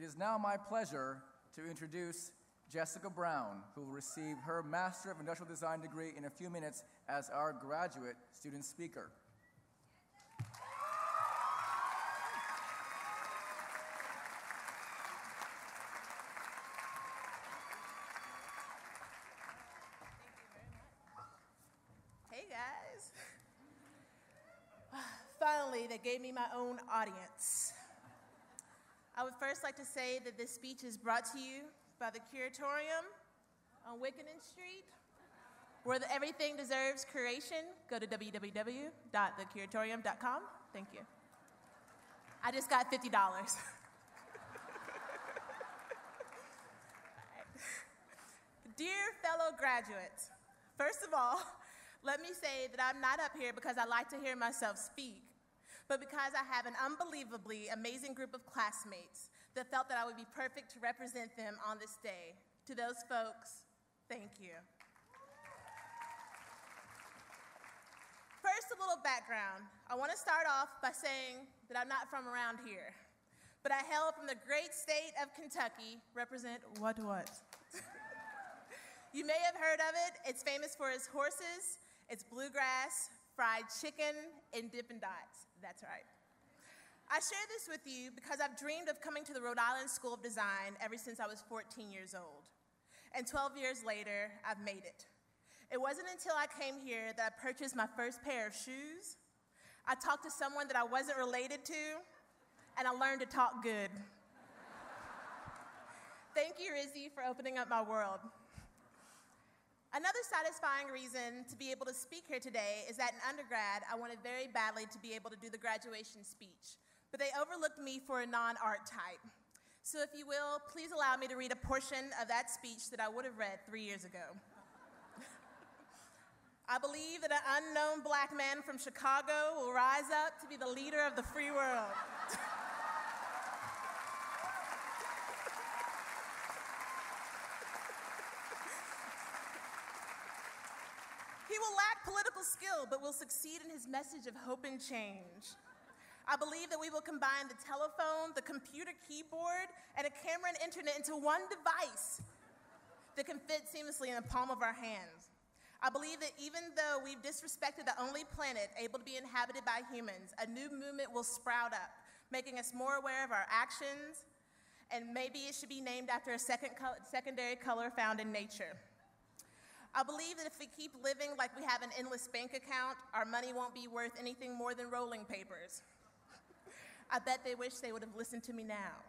is now my pleasure to introduce Jessica Brown, who will receive her Master of Industrial Design degree in a few minutes as our graduate student speaker. Hey guys. Finally, they gave me my own audience. I would first like to say that this speech is brought to you by the Curatorium on Wickenden Street, where everything deserves curation. Go to www.thecuratorium.com. Thank you. I just got $50. Dear fellow graduates, first of all, let me say that I'm not up here because I like to hear myself speak, but because I have an unbelievably amazing group of classmates that felt that I would be perfect to represent them on this day. To those folks, thank you. First, a little background. I want to start off by saying that I'm not from around here, but I hail from the great state of Kentucky, represent what? You may have heard of it. It's famous for its horses, its bluegrass, fried chicken, and Dippin' Dots. That's right. I share this with you because I've dreamed of coming to the Rhode Island School of Design ever since I was 14 years old. And 12 years later, I've made it. It wasn't until I came here that I purchased my first pair of shoes. I talked to someone that I wasn't related to, and I learned to talk good. Thank you, RISD, for opening up my world. Another satisfying reason to be able to speak here today is that in undergrad, I wanted very badly to be able to do the graduation speech, but they overlooked me for a non-art type. So if you will, please allow me to read a portion of that speech that I would have read 3 years ago. I believe that an unknown black man from Chicago will rise up to be the leader of the free world. He will lack political skill, but will succeed in his message of hope and change. I believe that we will combine the telephone, the computer keyboard, and a camera and internet into one device that can fit seamlessly in the palm of our hands. I believe that even though we've disrespected the only planet able to be inhabited by humans, a new movement will sprout up, making us more aware of our actions, and maybe it should be named after a secondary color found in nature. I believe that if we keep living like we have an endless bank account, our money won't be worth anything more than rolling papers. I bet they wish they would have listened to me now.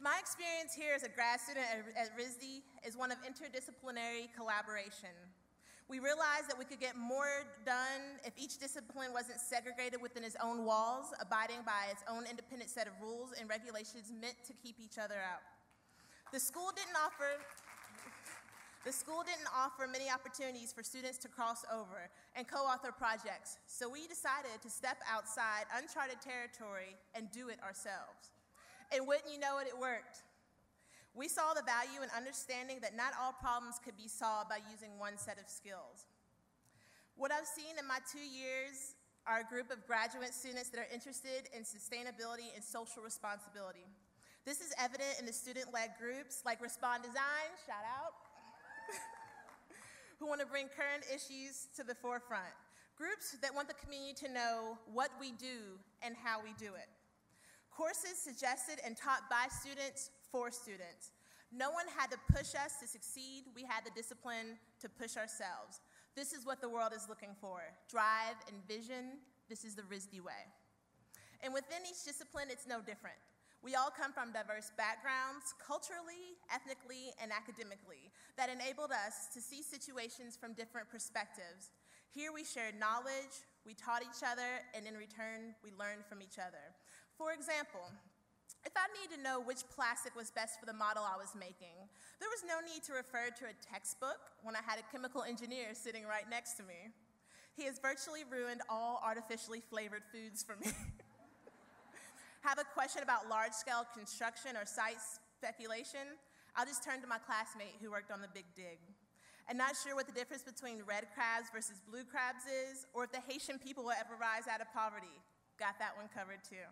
My experience here as a grad student at RISD is one of interdisciplinary collaboration. We realized that we could get more done if each discipline wasn't segregated within its own walls, abiding by its own independent set of rules and regulations meant to keep each other out. The school didn't offer many opportunities for students to cross over and co-author projects, so we decided to step outside uncharted territory and do it ourselves. And wouldn't you know it, it worked. We saw the value in understanding that not all problems could be solved by using one set of skills. What I've seen in my 2 years are a group of graduate students that are interested in sustainability and social responsibility. This is evident in the student-led groups like Respond Design, shout out, who want to bring current issues to the forefront. Groups that want the community to know what we do and how we do it. Courses suggested and taught by students for students. No one had to push us to succeed. We had the discipline to push ourselves. This is what the world is looking for. Drive and vision. This is the RISD way. And within each discipline, it's no different. We all come from diverse backgrounds, culturally, ethnically, and academically, that enabled us to see situations from different perspectives. Here we shared knowledge, we taught each other, and in return, we learned from each other. For example, if I needed to know which plastic was best for the model I was making, there was no need to refer to a textbook when I had a chemical engineer sitting right next to me. He has virtually ruined all artificially flavored foods for me. Have a question about large-scale construction or site speculation, I'll just turn to my classmate who worked on the Big Dig. And not sure what the difference between red crabs versus blue crabs is, or if the Haitian people will ever rise out of poverty. Got that one covered too.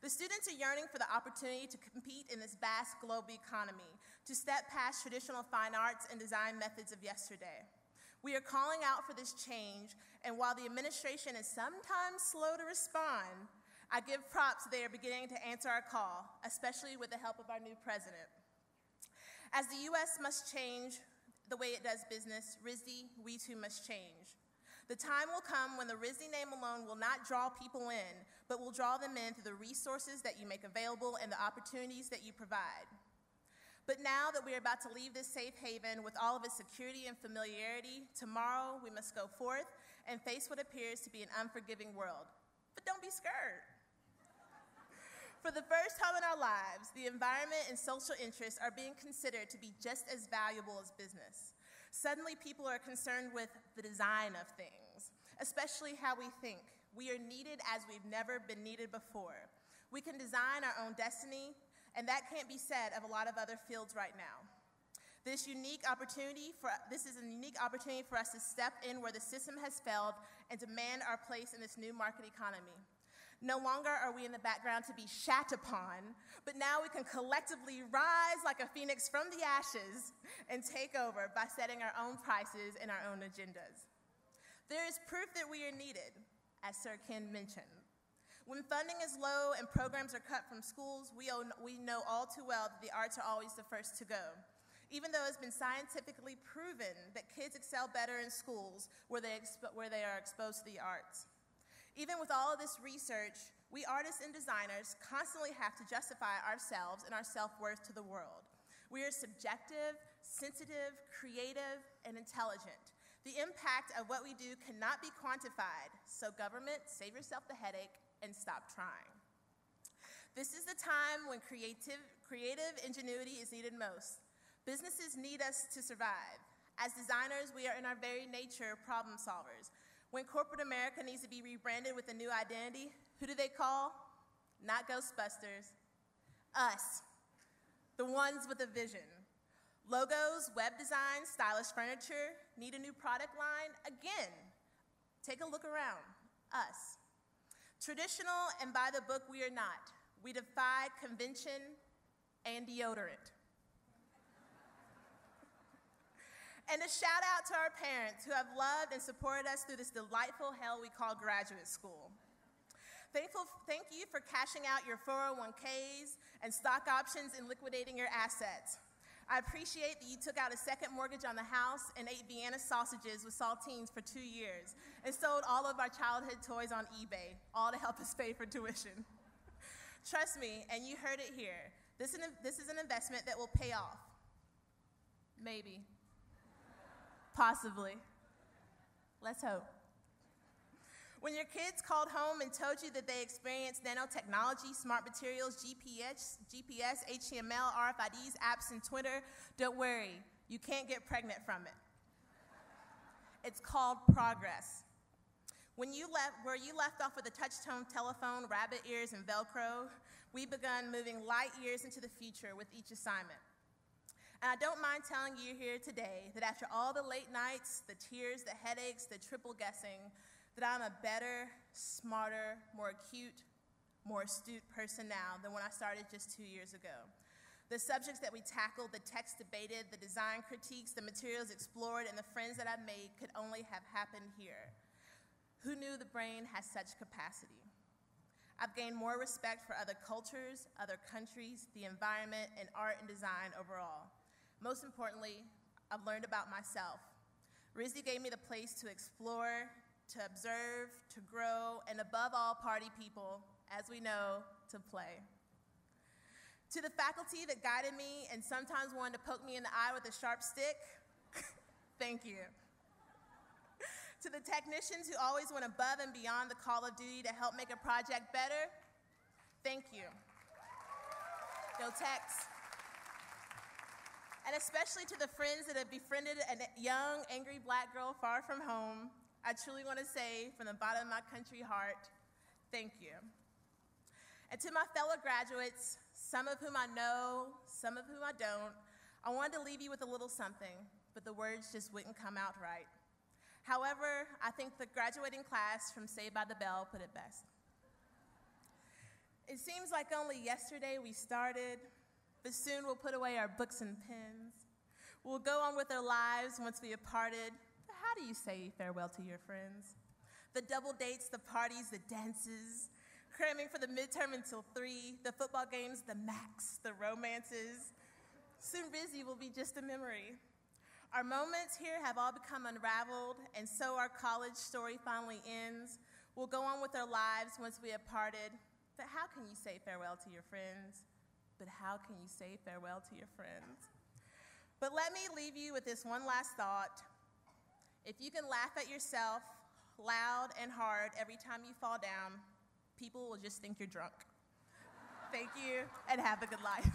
The students are yearning for the opportunity to compete in this vast global economy, to step past traditional fine arts and design methods of yesterday. We are calling out for this change, and while the administration is sometimes slow to respond, I give props they are beginning to answer our call, especially with the help of our new president. As the U.S. must change the way it does business, RISD, we too must change. The time will come when the RISD name alone will not draw people in, but will draw them in through the resources that you make available and the opportunities that you provide. But now that we are about to leave this safe haven with all of its security and familiarity, tomorrow we must go forth and face what appears to be an unforgiving world. But don't be scared. For the first time in our lives, the environment and social interests are being considered to be just as valuable as business. Suddenly, people are concerned with the design of things, especially how we think. We are needed as we've never been needed before. We can design our own destiny, and that can't be said of a lot of other fields right now. This is a unique opportunity for us to step in where the system has failed and demand our place in this new market economy. No longer are we in the background to be shat upon, but now we can collectively rise like a phoenix from the ashes and take over by setting our own prices and our own agendas. There is proof that we are needed, as Sir Ken mentioned. When funding is low and programs are cut from schools, we know all too well that the arts are always the first to go. Even though it's been scientifically proven that kids excel better in schools where they are exposed to the arts. Even with all of this research, we artists and designers constantly have to justify ourselves and our self-worth to the world. We are subjective, sensitive, creative, and intelligent. The impact of what we do cannot be quantified, so government, save yourself the headache and stop trying. This is the time when creative ingenuity is needed most. Businesses need us to survive. As designers, we are in our very nature problem solvers. When corporate America needs to be rebranded with a new identity, who do they call? Not Ghostbusters. Us, the ones with a vision. Logos, web design, stylish furniture, need a new product line? Again, take a look around. Us. Traditional and by the book, we are not. We defy convention and deodorant. And a shout out to our parents who have loved and supported us through this delightful hell we call graduate school. Thank you for cashing out your 401ks and stock options and liquidating your assets. I appreciate that you took out a second mortgage on the house and ate Vienna sausages with saltines for 2 years and sold all of our childhood toys on eBay, all to help us pay for tuition. Trust me, and you heard it here, this is an investment that will pay off. Maybe. Possibly. Let's hope. When your kids called home and told you that they experienced nanotechnology, smart materials, GPS, HTML, RFIDs, apps, and Twitter, don't worry, you can't get pregnant from it. It's called progress. Where you left off with a touch-tone telephone, rabbit ears, and Velcro, we begun moving light years into the future with each assignment. And I don't mind telling you here today that after all the late nights, the tears, the headaches, the triple guessing, that I'm a better, smarter, more acute, more astute person now than when I started just 2 years ago. The subjects that we tackled, the text debated, the design critiques, the materials explored, and the friends that I made could only have happened here. Who knew the brain has such capacity? I've gained more respect for other cultures, other countries, the environment, and art and design overall. Most importantly, I've learned about myself. RISD gave me the place to explore, to observe, to grow, and above all, party people, as we know, to play. To the faculty that guided me and sometimes wanted to poke me in the eye with a sharp stick, thank you. To the technicians who always went above and beyond the call of duty to help make a project better, thank you. Go Techs. And especially to the friends that have befriended a young, angry black girl far from home, I truly want to say from the bottom of my country heart, thank you. And to my fellow graduates, some of whom I know, some of whom I don't, I wanted to leave you with a little something, but the words just wouldn't come out right. However, I think the graduating class from Saved by the Bell put it best. It seems like only yesterday we started, but soon we'll put away our books and pens. We'll go on with our lives once we have parted. But how do you say farewell to your friends? The double dates, the parties, the dances, cramming for the midterm until 3, the football games, the max, the romances. Soon RISD will be just a memory. Our moments here have all become unraveled, and so our college story finally ends. We'll go on with our lives once we have parted. But how can you say farewell to your friends? But how can you say farewell to your friends? But let me leave you with this one last thought. If you can laugh at yourself loud and hard every time you fall down, people will just think you're drunk. Thank you, and have a good life.